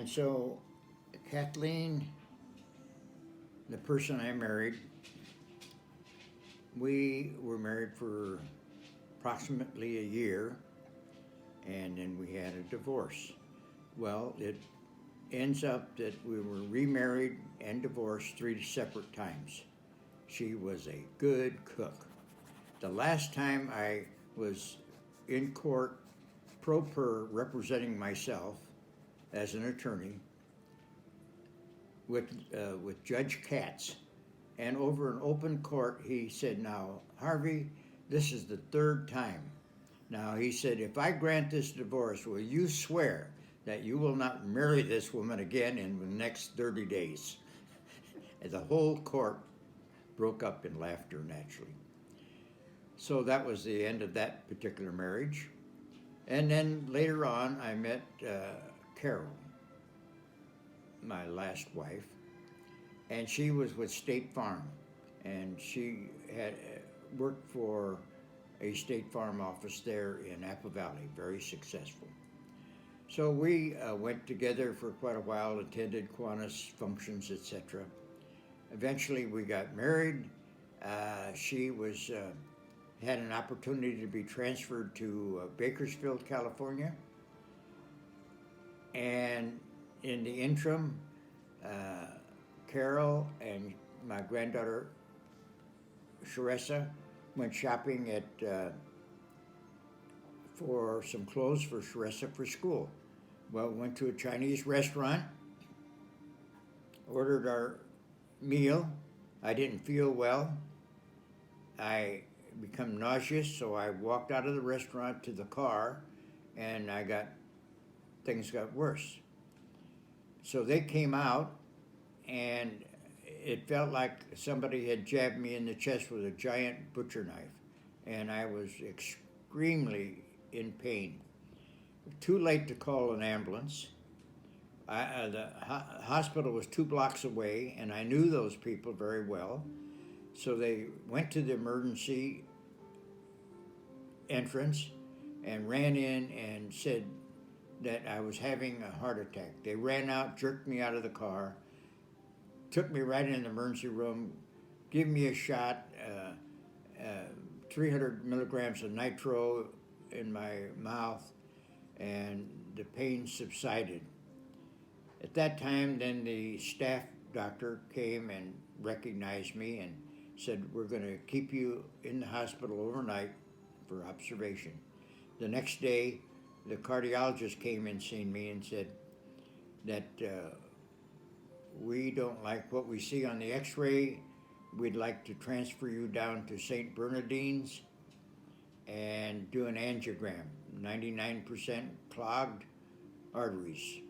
And so Kathleen, the person I married, we were married for approximately a year, and then we had a divorce. Well, it ends up that we were remarried and divorced 3 separate times. She was a good cook. The last time I was in court pro per representing myself as an attorney with Judge Katz, and over an open court he said, "Now, Harvey, this is the third time. Now," he said, "if I grant this divorce, will you swear that you will not marry this woman again in the next 30 days?" And the whole court broke up in laughter, naturally. So that was the end of that particular marriage. And then later on, I met Carol, my last wife, and she was with State Farm, and she had worked for a State Farm office there in Apple Valley, very successful. So we went together for quite a while, attended Kiwanis functions, etc. Eventually we got married. She had an opportunity to be transferred to Bakersfield, California. And in the interim, Carol and my granddaughter, Sharessa, went shopping for some clothes for Sharessa for school. Well, went to a Chinese restaurant, ordered our meal. I didn't feel well. I become nauseous, so I walked out of the restaurant to the car, and things got worse. So they came out, and it felt like somebody had jabbed me in the chest with a giant butcher knife, and I was extremely in pain. Too late to call an ambulance. The hospital was 2 blocks away, and I knew those people very well. So they went to the emergency entrance and ran in and said that I was having a heart attack. They ran out, jerked me out of the car, took me right in the emergency room, gave me a shot, 300 milligrams of nitro in my mouth, and the pain subsided. At that time, then the staff doctor came and recognized me and said, "We're going to keep you in the hospital overnight for observation." The next day, the cardiologist came and seen me and said that we don't like what we see on the x-ray. We'd like to transfer you down to St. Bernardine's and do an angiogram, 99% clogged arteries.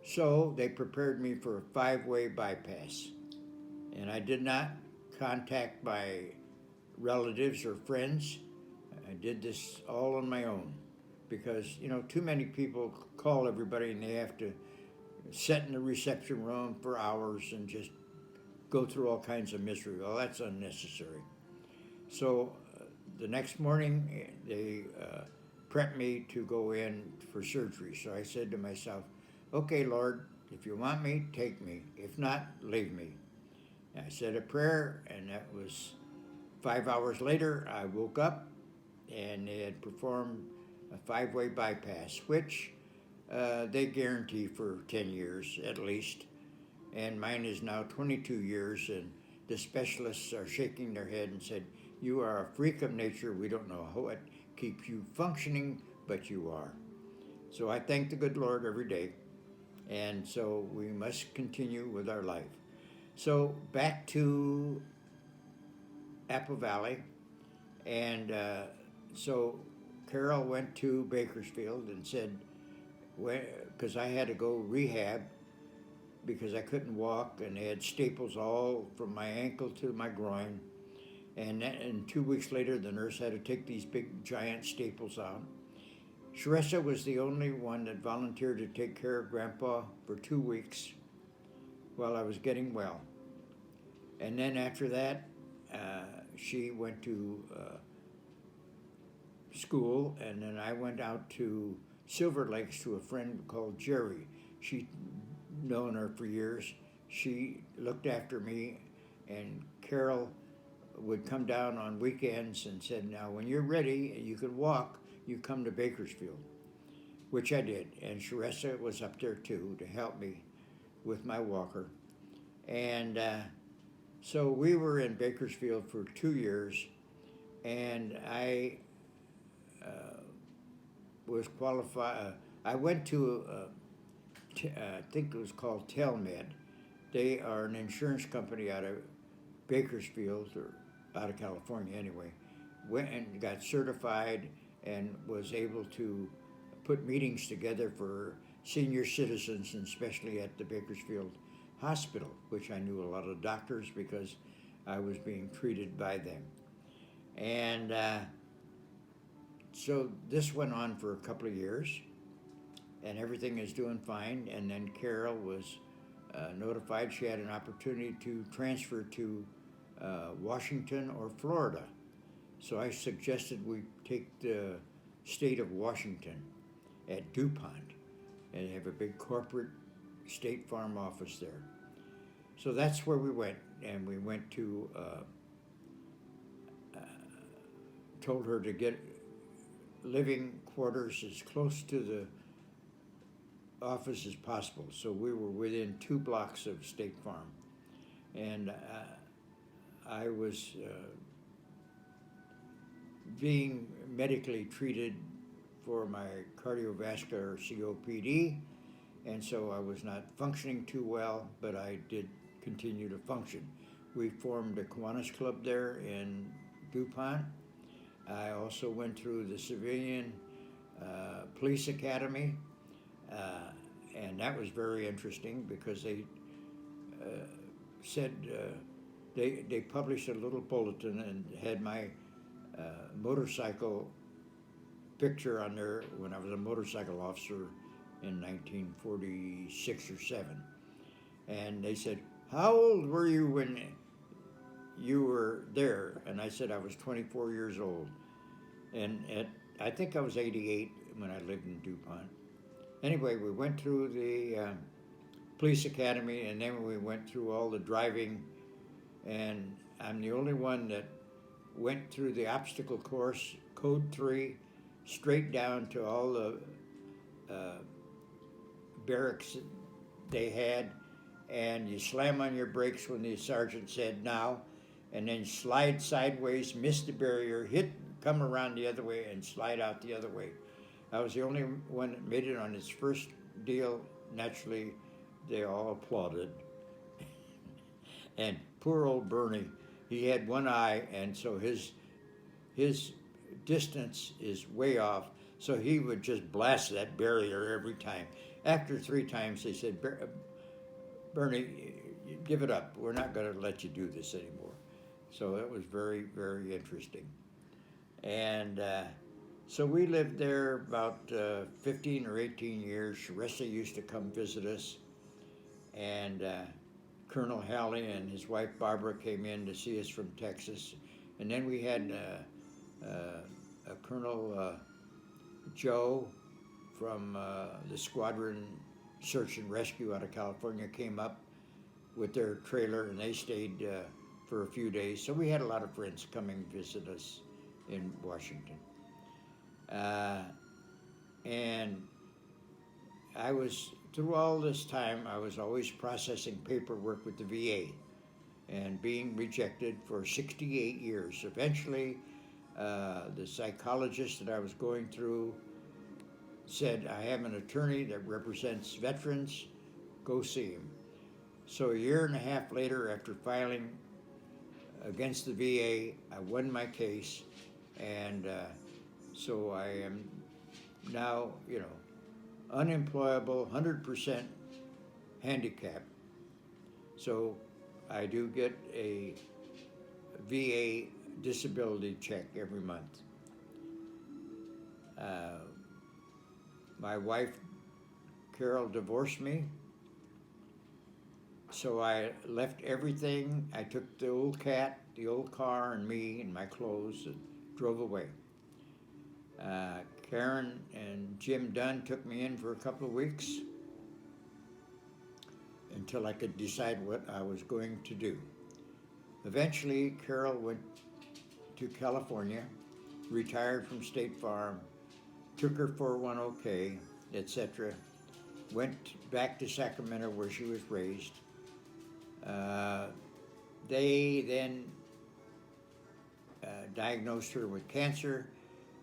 So they prepared me for a 5-way bypass. And I did not contact my relatives or friends. I did this all on my own because, too many people call everybody and they have to sit in the reception room for hours and just go through all kinds of misery. Well, that's unnecessary. So the next morning, they prepped me to go in for surgery. So I said to myself, "Okay, Lord, if you want me, take me. If not, leave me." And I said a prayer, and that was 5 hours later. I woke up, and they had performed a 5-way bypass, which they guarantee for 10 years at least. And mine is now 22 years, and the specialists are shaking their head and said, "You are a freak of nature. We don't know what keeps you functioning, but you are." So I thank the good Lord every day. And so we must continue with our life. So back to Apple Valley. And so Carol went to Bakersfield and said, because I had to go rehab because I couldn't walk, and they had staples all from my ankle to my groin. And 2 weeks later, the nurse had to take these big, giant staples out. Sharessa was the only one that volunteered to take care of Grandpa for 2 weeks while I was getting well. And then after that, she went to school, and then I went out to Silver Lakes to a friend called Jerry. She'd known her for years. She looked after me, and Carol would come down on weekends and said, "Now, when you're ready and you can walk, you come to Bakersfield," which I did. And Sharessa was up there too to help me with my walker. And so we were in Bakersfield for 2 years, and I was qualified. I went to, I think it was called Telmed. They are an insurance company out of Bakersfield, or out of California anyway. Went and got certified and was able to put meetings together for senior citizens, and especially at the Bakersfield Hospital, which I knew a lot of doctors because I was being treated by them. And so this went on for a couple of years, and everything is doing fine. And then Carol was notified she had an opportunity to transfer to Washington or Florida. So I suggested we take the state of Washington at DuPont, and they have a big corporate State Farm office there. So that's where we went, and we went to, told her to get living quarters as close to the office as possible. So we were within 2 blocks of State Farm. And I was being medically treated for my cardiovascular COPD, and so I was not functioning too well, but I did continue to function. We formed a Kiwanis Club there in DuPont. I also went through the Civilian Police Academy, and that was very interesting because they said they published a little bulletin and had my motorcycle picture on there when I was a motorcycle officer in 1946 or 7. And they said, "How old were you when you were there?" And I said I was 24 years old. And I think I was 88 when I lived in DuPont. Anyway, we went through the police academy, and then we went through all the driving, and I'm the only one that went through the obstacle course, Code 3, straight down to all the barracks they had, and you slam on your brakes when the sergeant said now, and then slide sideways, miss the barrier, hit, come around the other way, and slide out the other way. I was the only one that made it on his first deal. Naturally, they all applauded. And poor old Bernie, he had one eye, and so his distance is way off, so he would just blast that barrier every time. After 3 times, they said, "Bernie, give it up. We're not going to let you do this anymore." So that was very, very interesting. And so we lived there about 15 or 18 years. Sharessa used to come visit us, and Colonel Halley and his wife Barbara came in to see us from Texas. And then we had Colonel Joe from the Squadron Search and Rescue out of California came up with their trailer, and they stayed for a few days. So we had a lot of friends coming to visit us in Washington. And I was, through all this time, I was always processing paperwork with the VA and being rejected for 68 years. Eventually, the psychologist that I was going through said, "I have an attorney that represents veterans, go see him." So a year and a half later, after filing against the VA, I won my case, and so I am now, unemployable, 100% handicapped. So I do get a VA disability check every month. My wife, Carol, divorced me, so I left everything. I took the old cat, the old car, and me and my clothes and drove away. Karen and Jim Dunn took me in for a couple of weeks, until I could decide what I was going to do. Eventually, Carol went to California, retired from State Farm, took her 401k, etc., went back to Sacramento where she was raised. They then diagnosed her with cancer.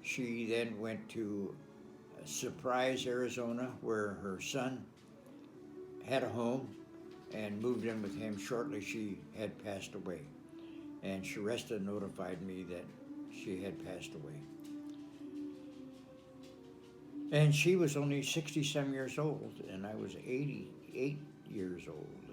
She then went to Surprise, Arizona, where her son had a home, and moved in with him. Shortly she had passed away, and Sharesta notified me that she had passed away. And she was only 60-some years old, and I was 88 years old.